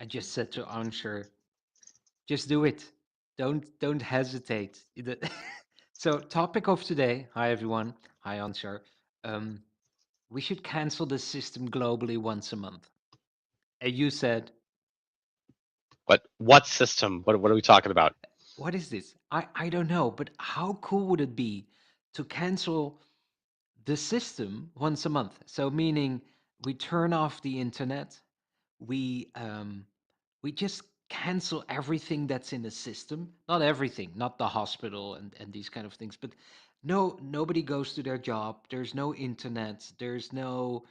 I just said to Anshar, just do it. Don't hesitate. So, topic of today. Hi everyone. Hi Anshar. Um, we should cancel the system globally once a month. And you said, What system? What are we talking about? what is this? I don't know, but how cool would it be to cancel the system once a month? So meaning we turn off the internet, we we just cancel everything that's in the system. Not everything, not the hospital and these kind of things, but nobody goes to their job. There's no internet. There's no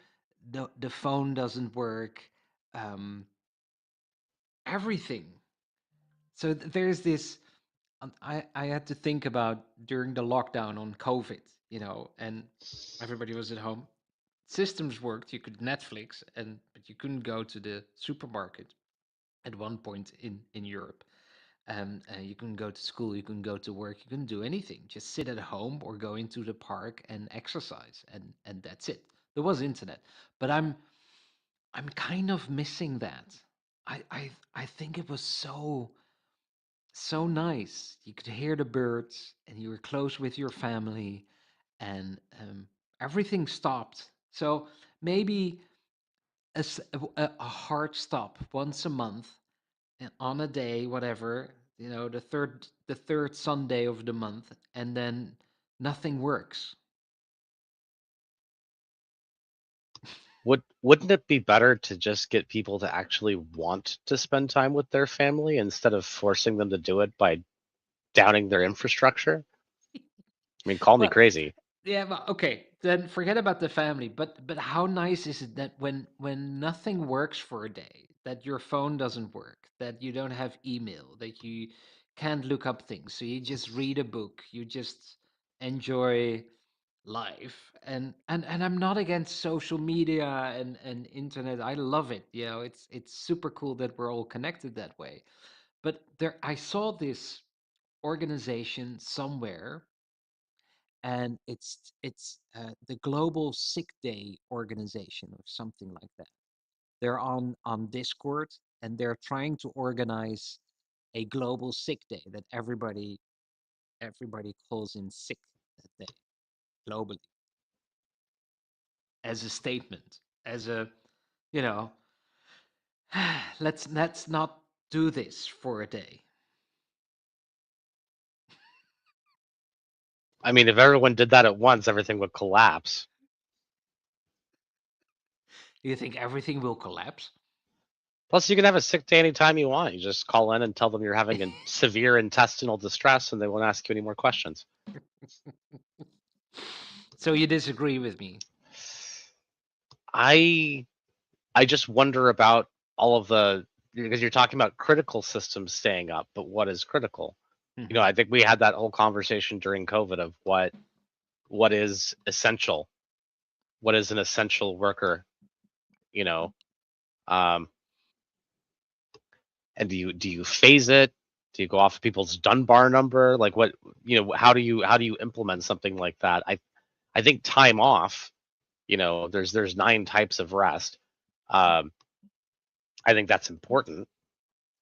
the phone doesn't work. Um, everything. So there's this. I had to think about during the lockdown on COVID, and everybody was at home. Systems worked. You could Netflix, but you couldn't go to the supermarket at one point in Europe. You couldn't go to school, you couldn't go to work, you couldn't do anything. Just sit at home or go into the park and exercise, and that's it. There was internet, but I'm kind of missing that. I think it was so nice. You could hear the birds, and you were close with your family, and everything stopped. So maybe a hard stop once a month on a day, whatever, the third Sunday of the month, and then nothing works. Wouldn't it be better to just get people to actually want to spend time with their family instead of forcing them to do it by downing their infrastructure? I mean, call me Well, crazy. yeah, but okay, then forget about the family. But how nice is it that when nothing works for a day, that your phone doesn't work, that you don't have email, that you can't look up things, so you just read a book, you just enjoy life. And I'm not against social media and internet. I love it. It's super cool that we're all connected that way. But there, I saw this organization somewhere, and it's the Global Sick Day Organization or something like that. They're on Discord, and they're trying to organize a global sick day that everybody calls in sick that day globally, as a statement, as a you know let's not do this for a day. I mean, if everyone did that at once, everything would collapse. Do you think everything will collapse? Plus, you can have a sick day anytime you want. You just call in and tell them you're having a severe intestinal distress, and they won't ask you any more questions. So you disagree with me? I I just wonder about all of the because you're talking about critical systems staying up, but what is critical? Hmm. I think we had that whole conversation during COVID of what is essential, what is an essential worker, you know, um, and do you phase it? Do you go off of people's Dunbar number? Like what, how do you implement something like that? I think time off, there's 9 types of rest. Um, I think that's important,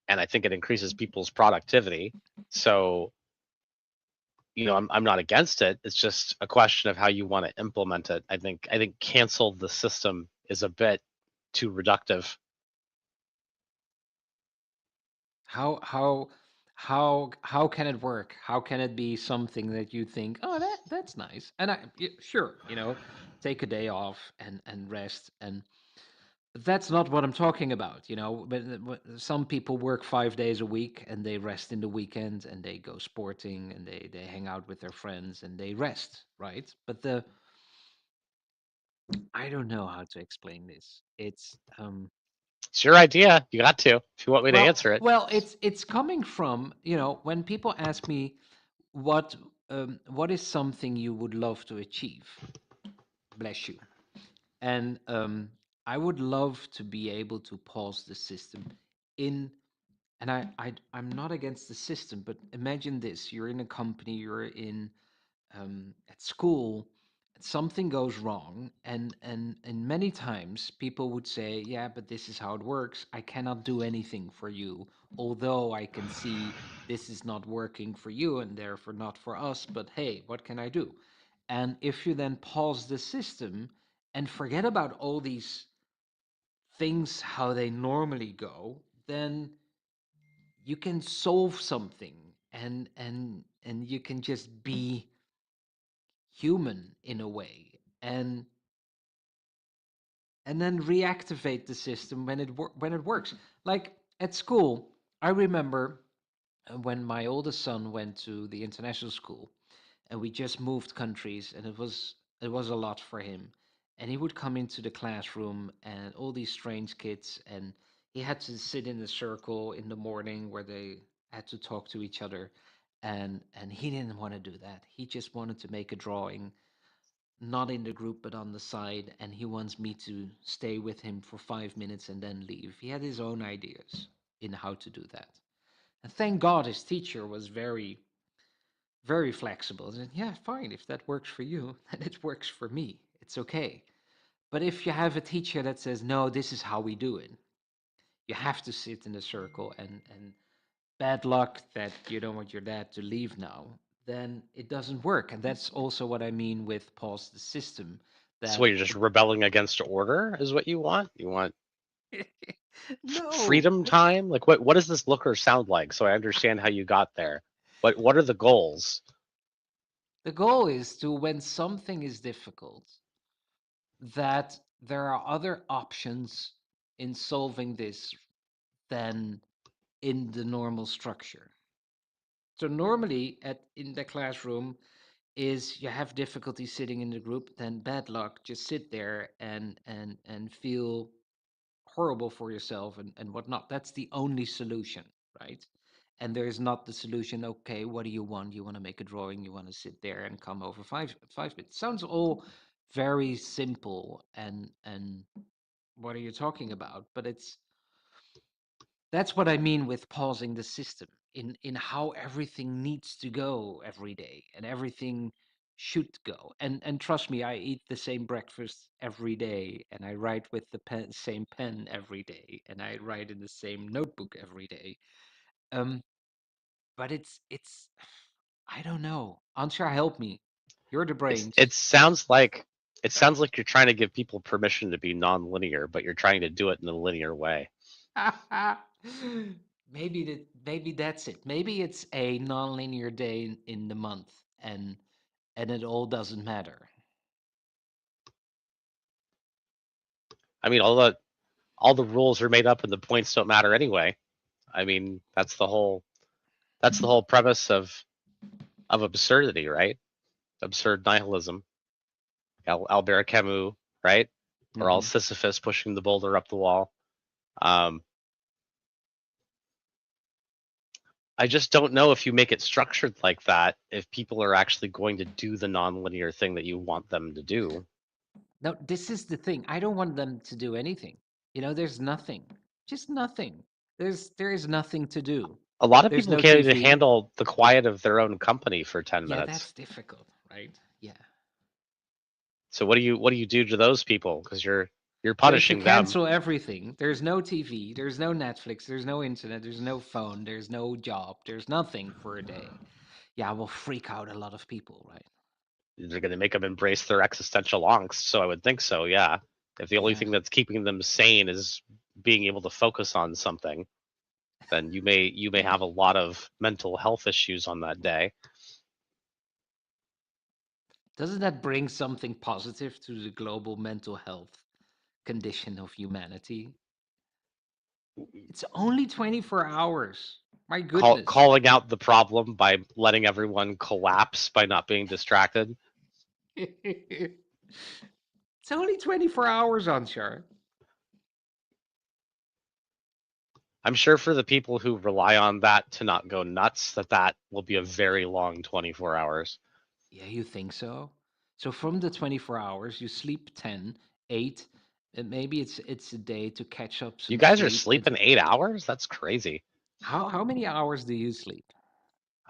and I think it increases people's productivity. So, I'm not against it. It's just a question of how you want to implement it. I think cancel the system is a bit too reductive. How can it work? How can it be something that you think, oh, that's nice? And sure, take a day off and rest. And but that's not what I'm talking about. But some people work 5 days a week, and they rest in the weekend, and they go sporting, and they hang out with their friends, and they rest, right? But the I don't know how to explain this. It's your idea. You got to if you want me to Well, answer it. well, it's coming from, when people ask me what what is something you would love to achieve. Bless you. And I would love to be able to pause the system in, and I'm not against the system, but imagine this: you're in a company, you're in at school, something goes wrong, and many times people would say, yeah, but this is how it works. I cannot do anything for you, although I can see this is not working for you and therefore not for us, but hey, what can I do? And if you then pause the system and forget about all these things how they normally go, then you can solve something, and you can just be human in a way, and then reactivate the system when when it works. Like at school, I remember when my oldest son went to the international school, and we just moved countries, and it was a lot for him. And he would come into the classroom, and all these strange kids, and he had to sit in a circle in the morning where they had to talk to each other, and he didn't want to do that. He just wanted to make a drawing, not in the group but on the side, and he wants me to stay with him for 5 minutes and then leave. He had his own ideas in how to do that. And thank God his teacher was very, very flexible. And said, yeah, fine, if that works for you, then it works for me. It's okay. But if you have a teacher that says, no, this is how we do it, you have to sit in a circle, and bad luck that you don't want your dad to leave now, then it doesn't work. And that's also what I mean with pause the system, So that you're just rebelling against order is what you want? You want no, freedom time? Like what does this look or sound like so I understand how you got there? What are the goals? the goal is to, when something is difficult, that there are other options in solving this than in the normal structure. So normally at in the classroom is you have difficulty sitting in the group, then bad luck, just sit there and feel horrible for yourself and whatnot. That's the only solution, right? And there is not the solution. Okay, what do you want? You want to make a drawing? You want to sit there and come over 5 minutes? Sounds all very simple, and what are you talking about? But that's what I mean with pausing the system in how everything needs to go every day, and everything should go. And trust me, I eat the same breakfast every day, and I write with the same pen every day, and I write in the same notebook every day. Um, but it's I don't know. Ansha, help me. You're the It's brains. it sounds like you're trying to give people permission to be non-linear, but you're trying to do it in a linear way. Maybe that's it. Maybe it's a non-linear day in the month, and it all doesn't matter. I mean, all the rules are made up and the points don't matter anyway. I mean, that's the whole premise of absurdity, right? Absurd nihilism. Albert Camus, right? Or all Hmm. Sisyphus pushing the boulder up the wall. Um, I just don't know if you make it structured like that, if people are actually going to do the nonlinear thing that you want them to do. No, this is the thing. I don't want them to do anything. There's nothing, just nothing. There is nothing to do. A lot of There's people no can't even TV. handle the quiet of their own company for 10 Yeah, minutes. that's difficult, right? Yeah. So what do you do to those people? Because you're So if you punishing them. cancel everything, there's no TV, there's no Netflix, there's no internet, there's no phone, there's no job, there's nothing for a day. Yeah, will freak out a lot of people, right? They're going to make them embrace their existential angst. So I would think so, yeah. If the only Yeah. thing that's keeping them sane is being able to focus on something, then you may have a lot of mental health issues on that day. Doesn't that bring something positive to the global mental health condition of humanity? It's only 24 hours. My goodness. Calling out the problem by letting everyone collapse by not being distracted. It's only 24 hours, Anshar. I'm sure for the people who rely on that to not go nuts, that will be a very long 24 hours. Yeah, you think so? So from the 24 hours, you sleep 10, 8, and maybe it's a day to catch up You some guys are sleep. And sleeping 8 hours? That's crazy. how many hours do you sleep?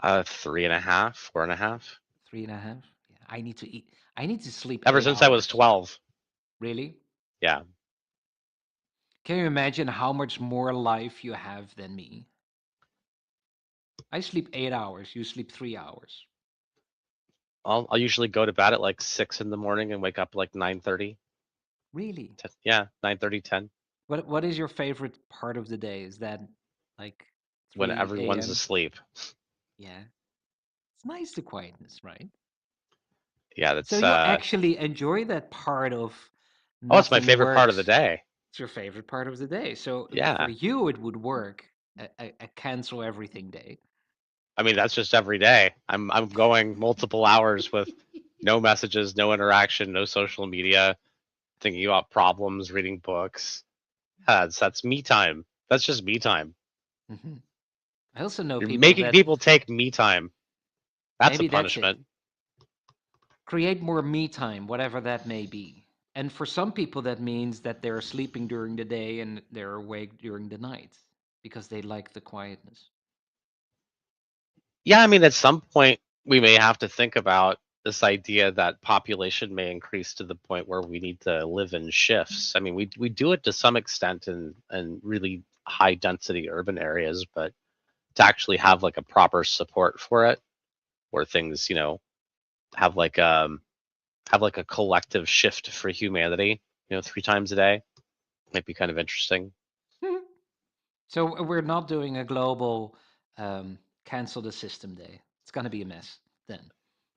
3.5, 4.5. 3.5? Yeah, I need to eat. I need to sleep Ever eight since I was hours. 12. Really? Yeah. Can you imagine how much more life you have than me? I sleep 8 hours. You sleep 3 hours. I'll usually go to bed at like 6 in the morning and wake up like 9:30. Really? Yeah, 9:30, 10, What is your favorite part of the day? Is that like when 3 everyone's a.m.? asleep. Yeah. It's nice the quietness, right? Yeah, So that's you actually enjoy that part of oh, it's my nothing favorite part of the works. day. It's your favorite part of the day. So for Yeah. you, it would work a cancel everything day. I mean, that's just every day. I'm going multiple hours with no messages, no interaction, no social media, thinking about problems, reading books. That's me time. That's just me time. Hmm. I also know You're people making that people take me time. That's a maybe that's it. punishment. Create more me time, whatever that may be. And for some people, that means that they're sleeping during the day and they're awake during the night because they like the quietness. Yeah, I mean, at some point we may have to think about this idea that population may increase to the point where we need to live in shifts. I mean, we do it to some extent in really high density urban areas, but to actually have like a proper support for it, where things, have like have like a collective shift for humanity, 3 times a day, might be kind of interesting. So we're not doing a global cancel the system day. It's gonna be a mess then.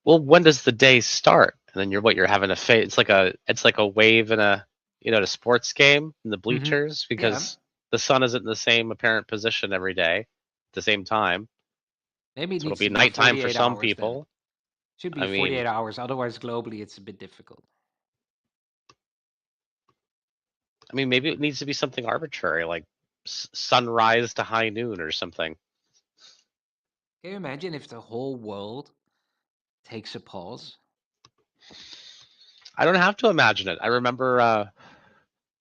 Well, when does the day start? And then you're having a face. It's like a wave in a sports game in the Hmm. bleachers Yeah, because the sun isn't in the same apparent position every day at the same time. maybe it So it'll needs be to be nighttime for 48 some hours then. people. Should be I mean, 48 hours. Otherwise, globally, it's a bit difficult. maybe it needs to be something arbitrary, like sunrise to high noon or something. Can you imagine if the whole world takes a pause? I don't have to imagine it. I remember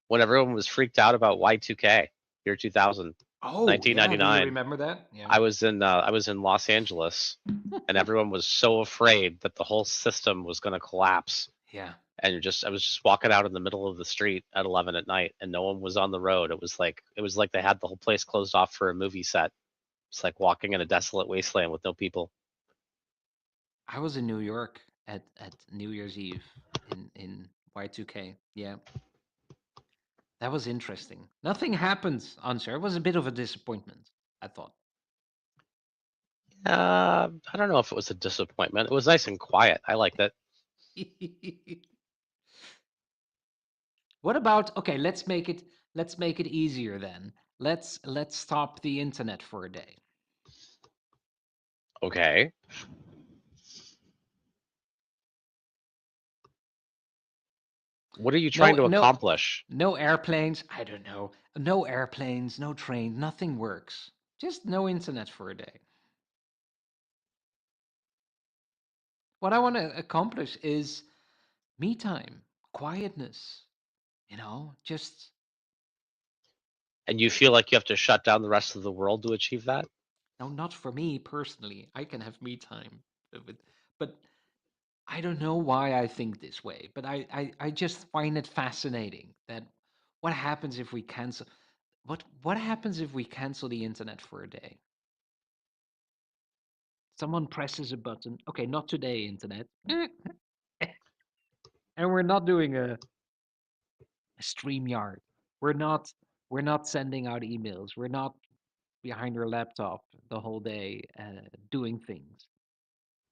when everyone was freaked out about Y2K, year 2000, Oh, yeah. Do you 1999. remember that? Yeah. I was in Los Angeles, and everyone was so afraid that the whole system was going to collapse. Yeah. And I was just walking out in the middle of the street at 11 at night, and no one was on the road. It was like they had the whole place closed off for a movie set. It's like walking in a desolate wasteland with no people. I was in New York at New Year's Eve in Y2K. Yeah. That was interesting. Nothing happened, Answer. It was a bit of a disappointment, I thought. I don't know if it was a disappointment. It was nice and quiet. I liked it. What about okay, let's make it easier then. Let's stop the internet for a day. Okay. What are you trying No, to no, accomplish? no airplanes. I don't know. No airplanes, no train, nothing works. Just no internet for a day. What I want to accomplish is me time, quietness, just And you feel like you have to shut down the rest of the world to achieve that? no, not for me personally. I can have me time, but I don't know why I think this way. But I just find it fascinating that what happens if we cancel what happens if we cancel the internet for a day? Someone presses a button. Okay, not today, internet. And we're not doing a stream yard. We're not we're not sending out emails. We're not behind our laptop the whole day doing things.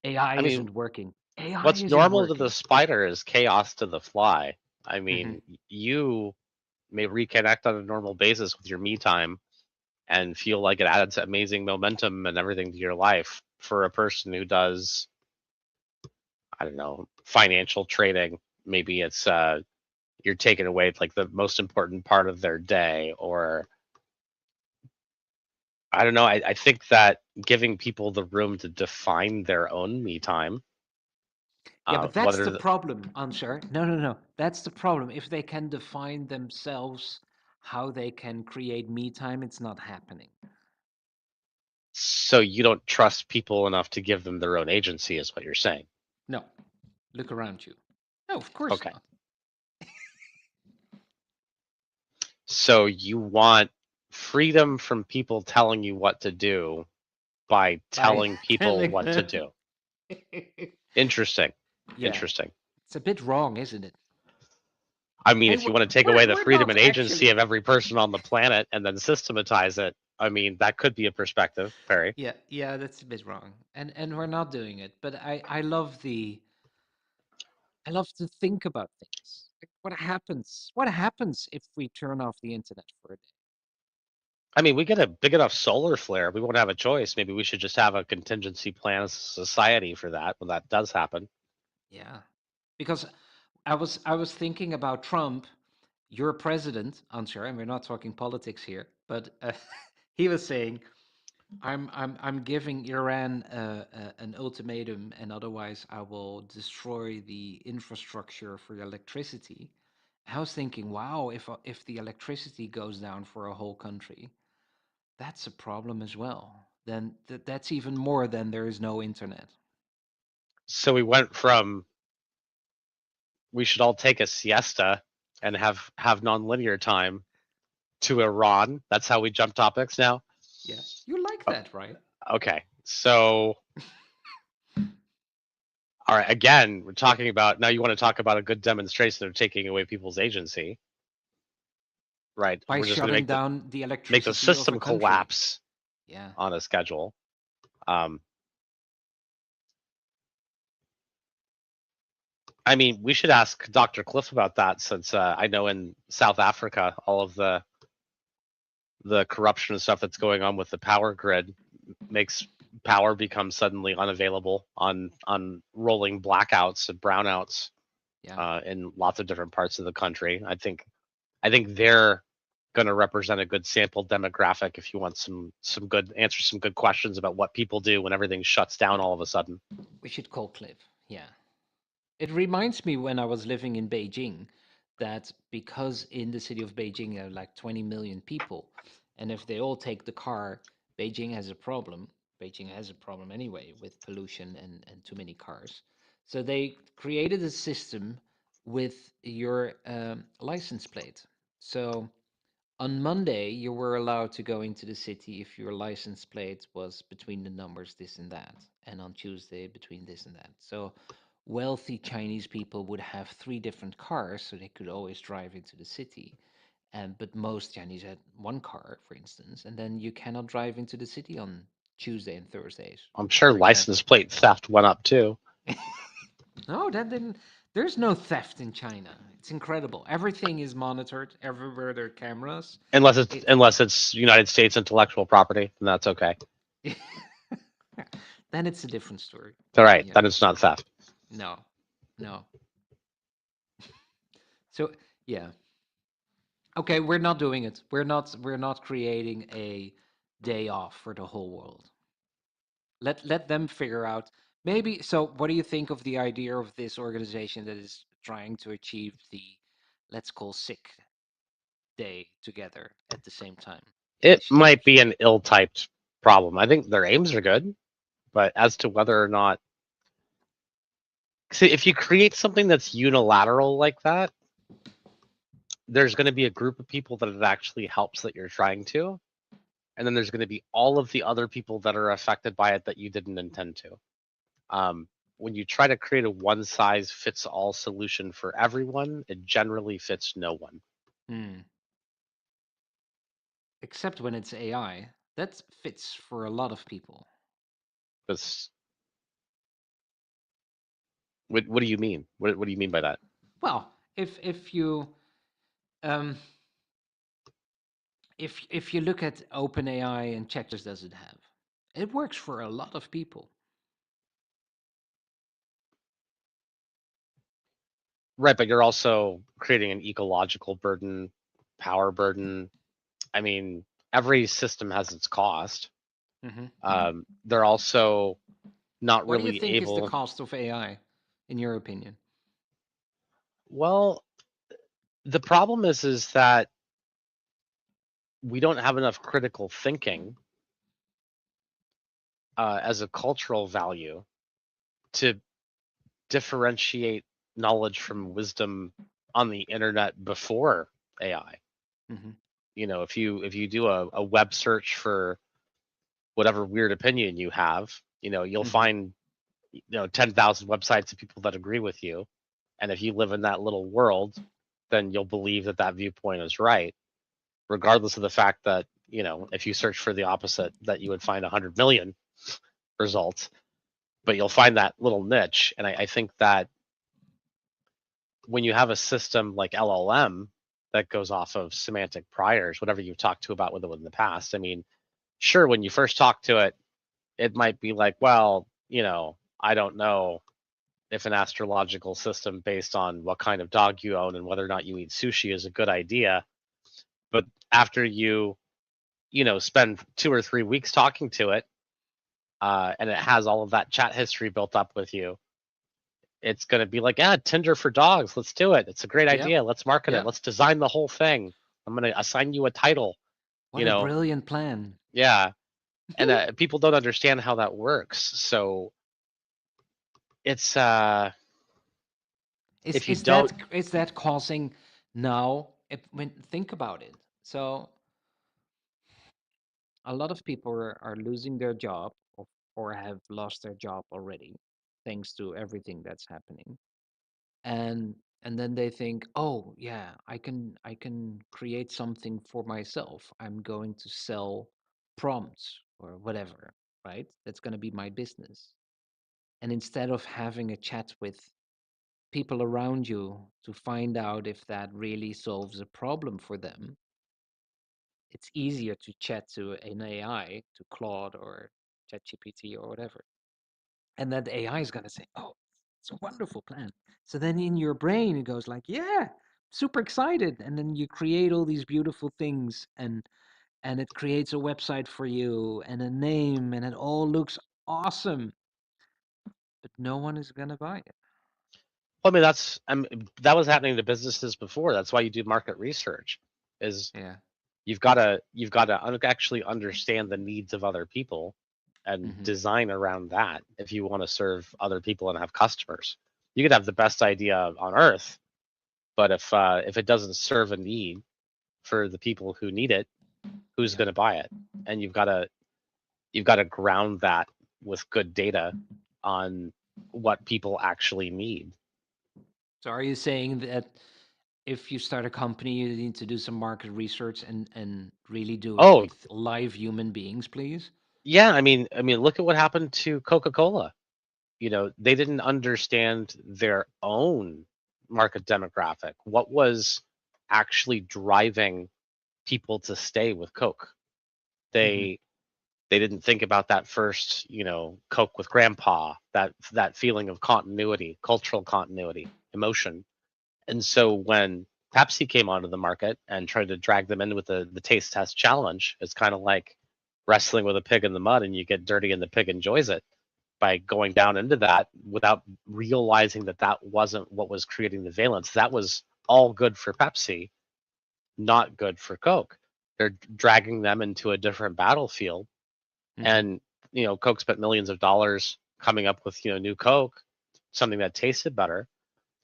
AI I mean, isn't working. AI what's isn't normal to the working. spider is chaos to the fly. I Hmm. mean, you may reconnect on a normal basis with your me time and feel like it adds amazing momentum and everything to your life. For a person who does, I don't know, financial trading, maybe it's you're taking away like the most important part of their day, or I don't know. I think that giving people the room to define their own me time, Yeah, but that's whether the problem, Ansar. No, no, no. That's the problem. If they can define themselves how they can create me time, it's not happening. so you don't trust people enough to give them their own agency, is what you're saying. No, look around you. No, of course Okay. not. So you want freedom from people telling you what to do by By telling people telling what to them. do. Interesting. Yeah, Interesting. it's a bit wrong, isn't it? I mean, Hey, if you want to take away the we're freedom not and agency actually. of every person on the planet and then systematize it, I mean, that could be a perspective, Perry. Yeah, yeah, that's a bit wrong, and we're not doing it. But I love the I love to think about things. Like what happens? What happens if we turn off the internet for a day? I mean, we get a big enough solar flare. We won't have a choice. Maybe we should just have a contingency plan as a society for that when that does happen. Yeah, because I was thinking about Trump, your president, Ansher, and we're not talking politics here, but he was saying, I'm giving Iran an ultimatum, and otherwise I will destroy the infrastructure for electricity. I was thinking, wow, if the electricity goes down for a whole country, that's a problem as well. Then that's even more than there is no internet. So we went from we should all take a siesta and have nonlinear time to Iran. That's how we jump topics now. Yeah, you like Oh, that, right? okay. So all right, again, we're talking about now you want to talk about a good demonstration of taking away people's agency, right? By We're just going to shutting down the make the electricity of a system country. collapse Yeah. on a schedule. Um, I mean, we should ask Dr. Cliff about that since I know in South Africa all of the corruption and stuff that's going on with the power grid makes power become suddenly unavailable on rolling blackouts and brownouts Yeah. in lots of different parts of the country. I think they're going to represent a good sample demographic if you want some good answer some good questions about what people do when everything shuts down Yeah. all of a sudden. We should call Cliff. Yeah. It reminds me when I was living in Beijing that because in the city of Beijing there are like 20 million people, and if they all take the car, Beijing has a problem. Beijing has a problem anyway with pollution and too many cars. So they created a system with your license plate. So on Monday, you were allowed to go into the city if your license plate was between the numbers this and that, and on Tuesday between this and that. So wealthy Chinese people would have three different cars, so they could always drive into the city. And but most Chinese had one car, for instance, and then you cannot drive into the city on Tuesday and Thursdays, I'm sure for license example. plate theft went up too. No, that didn't. There's no theft in China. It's incredible. Everything is monitored. Everywhere there are cameras. Unless it's It unless it's United States intellectual property, then that's okay. then it's a different story. All right, Yeah. then it's not theft. No. No. So yeah. Okay, we're not doing it. We're not creating a day off for the whole world. Let them figure out. Maybe so what do you think of the idea of this organization that is trying to achieve the let's call sick day together at the same time It might initiative? be an ill-typed problem. I think their aims are good, but as to whether or not, see, if you create something that's unilateral like that, there's going to be a group of people that it actually helps that you're trying to, and then there's going to be all of the other people that are affected by it that you didn't intend to. When you try to create a one size fits all solution for everyone, it generally fits no one. Hmm. Except when it's AI. That fits for a lot of people. Because what do you mean? What do you mean by that? Well, if you um if you look at OpenAI and check does it have, it works for a lot of people. Right, but you're also creating an ecological burden, power burden. I mean, every system has its cost. Hmm. They're also not What do you really think is the able. cost of AI, in your opinion? Well, the problem is that we don't have enough critical thinking as a cultural value to differentiate. knowledge from wisdom on the internet before AI. Hmm. If you do a web search for whatever weird opinion you have, you'll Hmm. find 10,000 websites of people that agree with you. And if you live in that little world, then you'll believe that that viewpoint is right, regardless of the fact that, if you search for the opposite, that you would find 100 million results, but you'll find that little niche. And I think that when you have a system like LLM that goes off of semantic priors, whatever you've talked to about with it in the past, I mean, sure, when you first talk to it, it might be like, well, I don't know if an astrological system based on what kind of dog you own and whether or not you eat sushi is a good idea. But after you spend 2 or 3 weeks talking to it, and it has all of that chat history built up with you, it's going to be like, yeah, Tinder for dogs. Let's do it. It's a great Yep. idea. Let's market it. Yep. Let's design the whole thing. I'm going to assign you a title, What you a know? brilliant plan. Yeah. And people don't understand how that works. So it's, Is if you is don't, that is that causing now? If, when think about it, so a lot of people are losing their job, or have lost their job already, thanks to everything that's happening, and then they think, oh yeah, I can create something for myself. I'm going to sell prompts or whatever, right? That's going to be my business. And instead of having a chat with people around you to find out if that really solves a problem for them, it's easier to chat to an AI, to Claude or ChatGPT or whatever. And then the AI is going to say, oh, it's a wonderful plan. So then in your brain, it goes like, yeah, super excited. And then you create all these beautiful things, and it creates a website for you and a name, and it all looks awesome, but no one is going to buy it. I mean, that was happening to businesses before. That's why you do market research is Yeah. you've got to actually understand the needs of other people and Hmm. design around that if you want to serve other people and have customers. You could have the best idea on earth, but if it doesn't serve a need for the people who need it, who's Yeah. going to buy it? And you've got to ground that with good data on what people actually need. So are you saying that if you start a company, you need to do some market research and really do it Oh, with live human beings, please? yeah, I mean, look at what happened to Coca-Cola. They didn't understand their own market demographic. What was actually driving people to stay with Coke? Hmm. They didn't think about that first, Coke with grandpa, that feeling of continuity, cultural continuity, emotion. And so when Pepsi came onto the market and tried to drag them in with the taste test challenge, it's kind of like wrestling with a pig in the mud and you get dirty and the pig enjoys it by going down into that without realizing that that wasn't what was creating the valence. That was all good for Pepsi, not good for Coke. They're dragging them into a different battlefield. Hmm. And, Coke spent millions of dollars coming up with, new Coke, something that tasted better.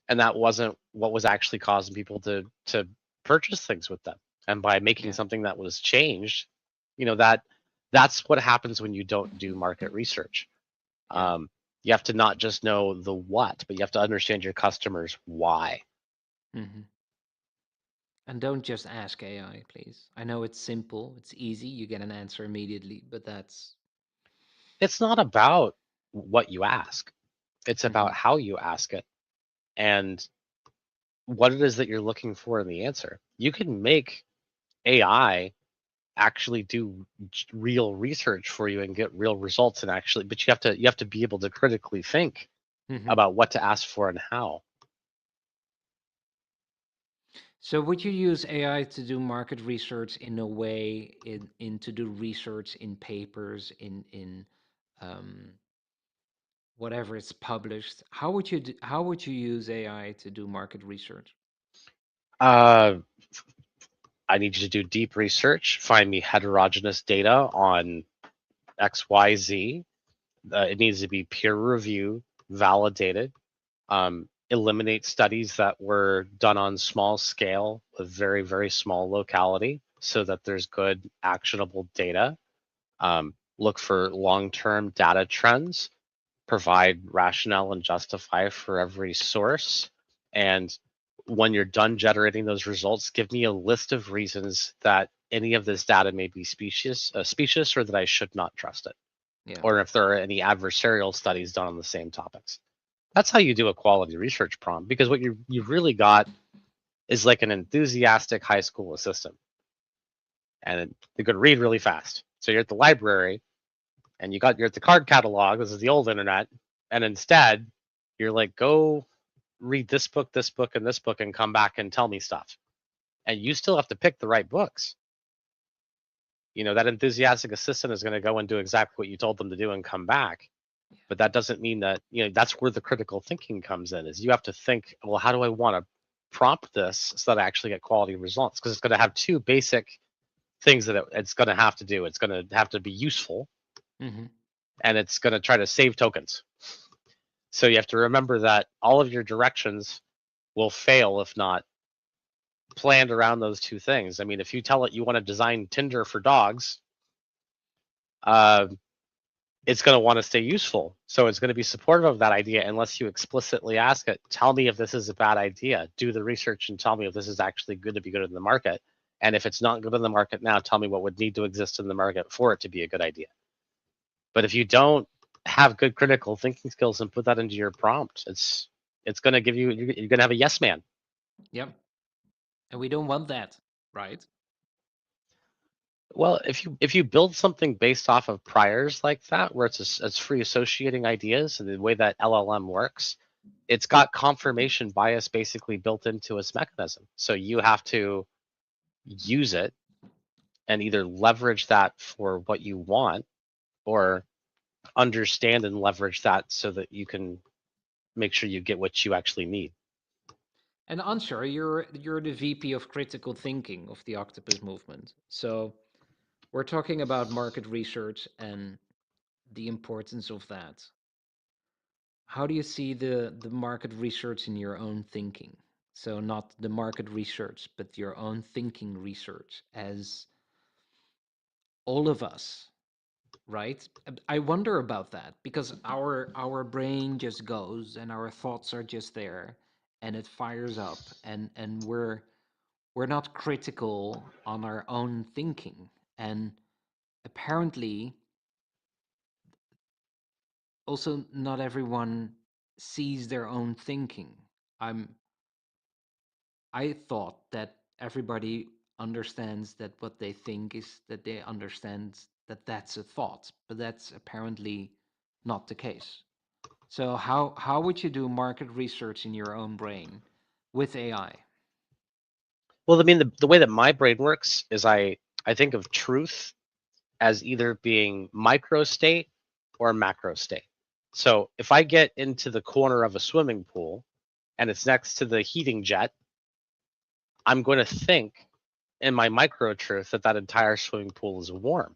And that wasn't what was actually causing people to purchase things with them. And by making Yeah. something that was changed, that's what happens when you don't do market research. Yeah. Um, you have to not just know the what, but you have to understand your customers' why. Hmm. And don't just ask AI, please. I know it's simple, it's easy, you get an answer immediately, but that's. It's not about what you ask, it's Hmm. about how you ask it and what it is that you're looking for in the answer. You can make AI actually do real research for you and get real results and actually, but you have to be able to critically think Hmm. about what to ask for and how. So would you use AI to do market research in a way, in to do research in papers, in um, whatever it's published? How would you use AI to do market research? uh I need you to do deep research, find me heterogeneous data on XYZ. It needs to be peer review validated. eliminate studies that were done on small scale with very, very small locality so that there's good actionable data. Look for long-term data trends, provide rationale and justify for every source. And when you're done generating those results, give me a list of reasons that any of this data may be specious or that I should not trust it, Yeah. or if there are any adversarial studies done on the same topics. That's how you do a quality research prompt, because what you've really got is like an enthusiastic high school assistant, and they're going to read really fast. So you're at the library, and you're at the card catalog. This is the old internet, and instead you're like, go read this book, and this book, and come back and tell me stuff. And you still have to pick the right books. That enthusiastic assistant is going to go and do exactly what you told them to do and come back. But that doesn't mean that, that's where the critical thinking comes in, is you have to think, well, how do I want to prompt this so that I actually get quality results? Because it's going to have two basic things that it's going to have to do. It's going to have to be useful, Mm-hmm. and it's going to try to save tokens. So you have to remember that all of your directions will fail if not planned around those two things. I mean, if you tell it you want to design Tinder for dogs, uh, it's going to want to stay useful. So it's going to be supportive of that idea unless you explicitly ask it, tell me if this is a bad idea. Do the research and tell me if this is actually good to be good in the market. And if it's not good in the market now, tell me what would need to exist in the market for it to be a good idea. But if you don't have good critical thinking skills and put that into your prompt, it's going to give you're going to have a yes man. Yep. And we don't want that, right? Well, if you build something based off of priors like that, where it's free associating ideas, and the way that LLM works, it's got confirmation bias basically built into its mechanism. So you have to use it and either leverage that for what you want, or understand and leverage that so that you can make sure you get what you actually need. And Anshar, you're the VP of critical thinking of the Octopus movement. So we're talking about market research and the importance of that. How do you see the market research in your own thinking? So not the market research, but your own thinking research as all of us, right? I wonder about that because our brain just goes and our thoughts are just there and it fires up and we're not critical on our own thinking. And apparently also not everyone sees their own thinking. I'm I thought that everybody understands that what they think is that they understand that that's a thought, but that's apparently not the case. So how would you do market research in your own brain with AI? Well, I mean, the way that my brain works is I think of truth as either being micro state or macro state. So if I get into the corner of a swimming pool and it's next to the heating jet, I'm going to think in my micro truth that that entire swimming pool is warm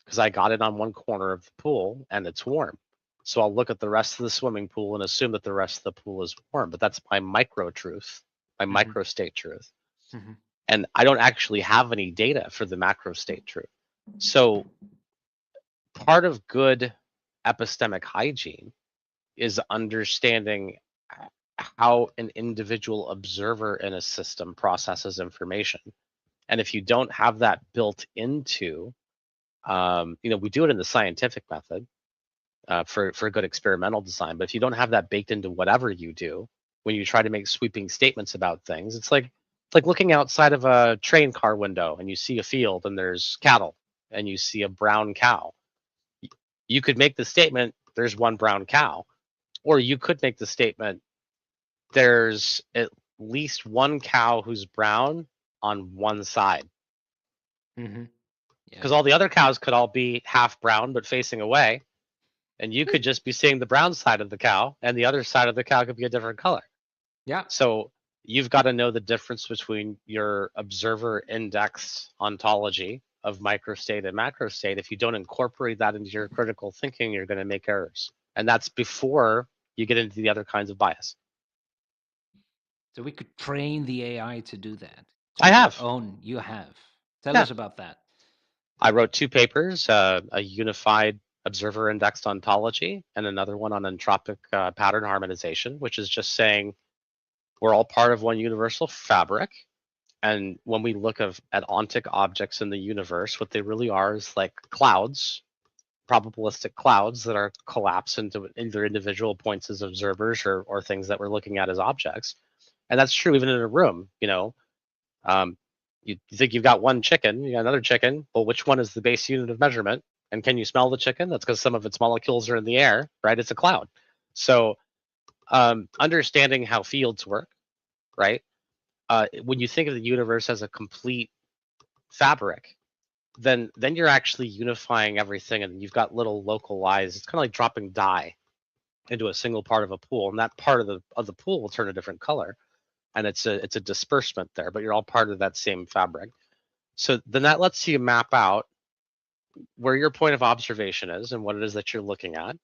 because I got it on one corner of the pool and it's warm. So I'll look at the rest of the swimming pool and assume that the rest of the pool is warm, but that's my micro truth, my Mm-hmm. micro state truth. Mm-hmm. And I don't actually have any data for the macro state truth. So part of good epistemic hygiene is understanding how an individual observer in a system processes information. And if you don't have that built into, we do it in the scientific method for good experimental design. But if you don't have that baked into whatever you do, when you try to make sweeping statements about things, it's like looking outside of a train car window and you see a field and there's cattle and you see a brown cow. You could make the statement, there's one brown cow, or you could make the statement, there's at least one cow who's brown on one side, Mm-hmm. Yeah. because all the other cows could all be half brown but facing away, and you could just be seeing the brown side of the cow and the other side of the cow could be a different color. Yeah. So you've got to know the difference between your observer index ontology of microstate and macrostate. If you don't incorporate that into your critical thinking, you're going to make errors, and that's before you get into the other kinds of bias. So we could train the AI to do that to I your have. own. You have. Tell Yeah. us about that. I wrote two papers, a unified observer indexed ontology and another one on entropic pattern harmonization, which is just saying we're all part of one universal fabric. And when we look at ontic objects in the universe, what they really are is like clouds, probabilistic clouds that are collapsed into either individual points as observers or things that we're looking at as objects. And that's true even in a room. Um, you think you've got one chicken, you got another chicken. Well, which one is the base unit of measurement? And can you smell the chicken? That's because some of its molecules are in the air, right? It's a cloud. So understanding how fields work, right? When you think of the universe as a complete fabric, then you're actually unifying everything, and you've got little localized. It's kind of like dropping dye into a single part of a pool, and that part of the pool will turn a different color, and it's a disbursement there, but you're all part of that same fabric. So then that lets you map out where your point of observation is and what it is that you're looking at,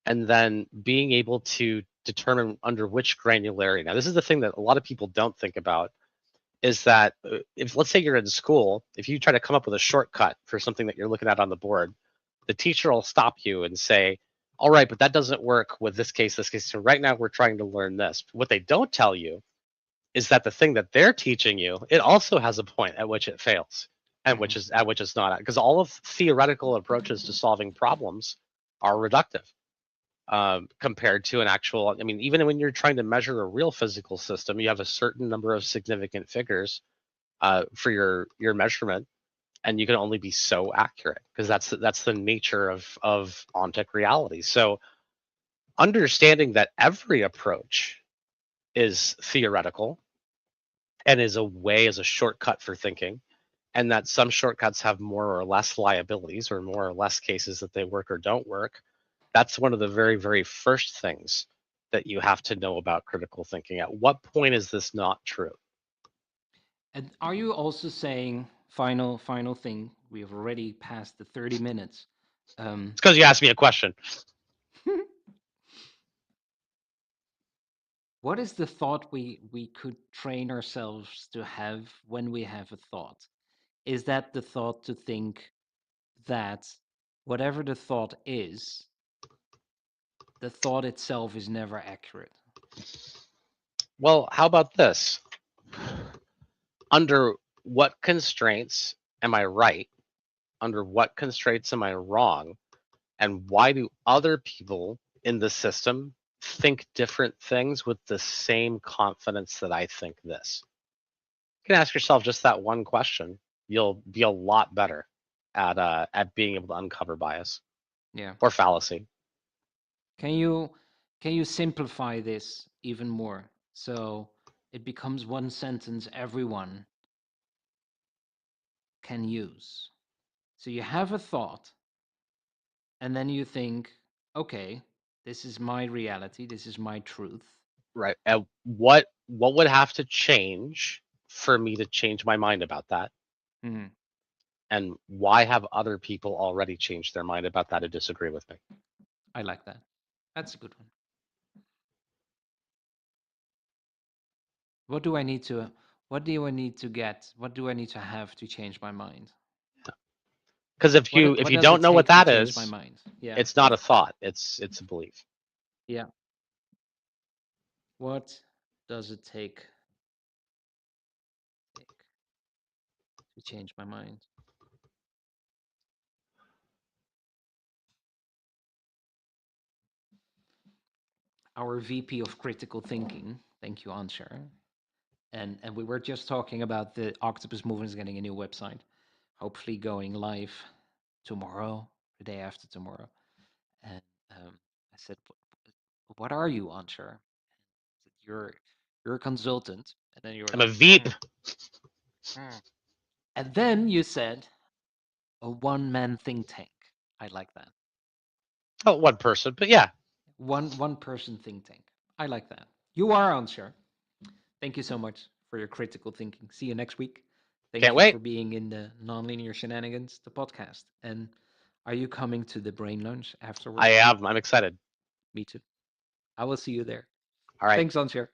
and then being able to determine under which granularity. Now, this is the thing that a lot of people don't think about is that if, let's say, you're in school, if you try to come up with a shortcut for something that you're looking at on the board, the teacher will stop you and say, all right, but that doesn't work with this case, this case. So right now we're trying to learn this. What they don't tell you is that the thing that they're teaching you, it also has a point at which it fails and Hmm. at which it's not, because all of theoretical approaches to solving problems are reductive compared to an actual. I mean, even when you're trying to measure a real physical system, you have a certain number of significant figures for your measurement, and you can only be so accurate because that's the nature of ontic reality. So understanding that every approach is theoretical and is a way, as a shortcut for thinking, and that some shortcuts have more or less liabilities or more or less cases that they work or don't work. That's one of the very, very first things that you have to know about critical thinking. At what point is this not true? And are you also saying final thing? We have already passed the 30 minutes. It's because you asked me a question. What is the thought we could train ourselves to have when we have a thought? Is that the thought to think that whatever the thought is, the thought itself is never accurate? Well, how about this? Under what constraints am I right? Under what constraints am I wrong? And why do other people in the system think different things with the same confidence that I think this? You can ask yourself just that one question. You'll be a lot better at being able to uncover bias Yeah. or fallacy. Can you simplify this even more so it becomes one sentence everyone can use? So you have a thought and then you think, okay, this is my reality, this is my truth. Right. And what would have to change for me to change my mind about that? Mhm. And why have other people already changed their mind about that and disagree with me? I like that. That's a good one. What do I need to what do I need to get? What do I need to have to change my mind? Because if What you does it don't know what take to that change my is, mind? Yeah. it's not a thought. It's a belief. Yeah. What does it take to change my mind? Our VP of critical thinking, thank you, Anshar. And we were just talking about the Octopus movement is getting a new website, hopefully going live tomorrow, the day after tomorrow. And I said, "What are you, Anshar?" I said, you're a consultant." And then you were I'm a like, Veep. "Hmm." And then you said, "A one-man think tank." I like that. Oh, one person, but yeah, One person think tank. I like that. You are Anshar. Thank you so much for your critical thinking. See you next week. can't Thank you wait. for being in the Nonlinear Shenanigans, the podcast. And are you coming to the brain lunch I afterwards? am. I'm excited. Me too. I will see you there. All right. Thanks, Anshar.